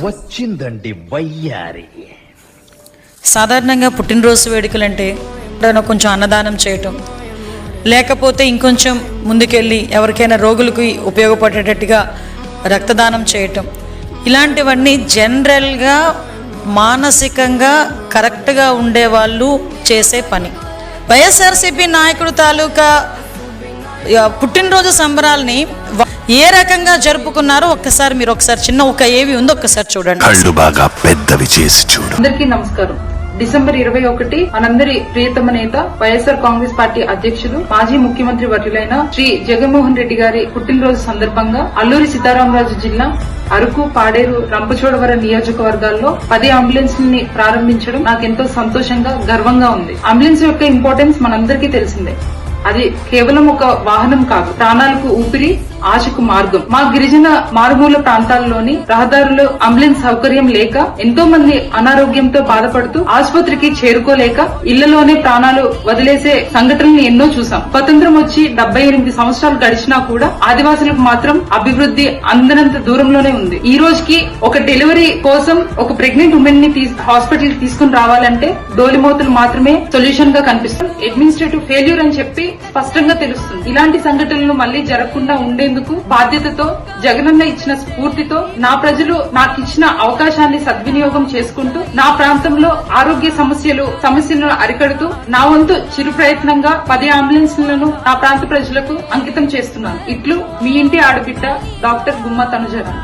వచ్చిందండి వయ్యారి. సాధారణంగా పుట్టినరోజు వేడుకలంటే కొంచెం అన్నదానం చేయటం, లేకపోతే ఇంకొంచెం ముందుకెళ్ళి ఎవరికైనా రోగులకు ఉపయోగపడేటట్టుగా రక్తదానం చేయటం, ఇలాంటివన్నీ జనరల్గా మానసికంగా కరెక్ట్గా ఉండేవాళ్ళు చేసే పని. వైఎస్ఆర్సీపీ నాయకుడు తాలూకా పుట్టినరోజు సంబరాల్ని ఏ రకంగా జరుపుకున్నారో మీరు ఒకసారి చిన్న ఒక ఏవి ఉందో ఒక్కసారి చూడండి. కళ్ళు బాగా పెద్దవి చేసి చూడు. అందరికీ నమస్కారం. డిసెంబర్ 21 మనందరి ప్రియతమ నేత వైఎస్ఆర్ కాంగ్రెస్ పార్టీ అధ్యక్షులు మాజీ ముఖ్యమంత్రి వర్యులైన శ్రీ జగన్మోహన్ రెడ్డి గారి పుట్టినరోజు సందర్భంగా అల్లూరి సీతారామరాజు జిల్లా అరకు, పాడేరు, రంపచోడవరం నియోజకవర్గాల్లో 10 అంబులెన్స్లని ప్రారంభించడం నాకెంతో సంతోషంగా, గర్వంగా ఉంది. అంబులెన్స్ యొక్క ఇంపార్టెన్స్ మనందరికీ తెలిసిందే. అది కేవలం ఒక వాహనం కాదు, ప్రాణాలకు ఊపిరి, ఆశకు మార్గం. మా గిరిజన మారుమూల ప్రాంతాల్లోని రహదారులు అంబులెన్స్ సౌకర్యం లేక ఎంతో మంది అనారోగ్యంతో బాధపడుతూ ఆసుపత్రికి చేరుకోలేక ఇళ్లలోనే ప్రాణాలు వదిలేసే సంఘటనలు ఎన్నో చూసాం. స్వతంత్రం వచ్చి 78 సంవత్సరాలు గడిచినా కూడా ఆదివాసులకు మాత్రం అభివృద్ధి అందనంత దూరంలోనే ఉంది. ఈ రోజుకి ఒక డెలివరీ కోసం ఒక ప్రెగ్నెంట్ ఉమెన్ ని హాస్పిటల్ తీసుకుని రావాలంటే డోలిమోతులు మాత్రమే సొల్యూషన్ గా కనిపిస్తుంది. అడ్మినిస్ట్రేటివ్ ఫెయిల్యూర్ అని చెప్పి స్పష్టంగా తెలుస్తుంది. ఇలాంటి సంఘటనలు మళ్లీ జరగకుండా ఉండేందుకు బాధ్యతతో, జగనన్న ఇచ్చిన స్ఫూర్తితో నా ప్రజలు నాకు ఇచ్చిన అవకాశాన్ని సద్వినియోగం చేసుకుంటూ నా ప్రాంతంలో ఆరోగ్య సమస్యలను అరికడుతూ నా వంతు చిరు ప్రయత్నంగా 10 అంబులెన్స్లను నా ప్రాంత ప్రజలకు అంకితం చేస్తున్నాను. ఇట్లు మీ ఇంటి ఆడబిడ్డ డాక్టర్ గుమ్మ తనుజరాణి.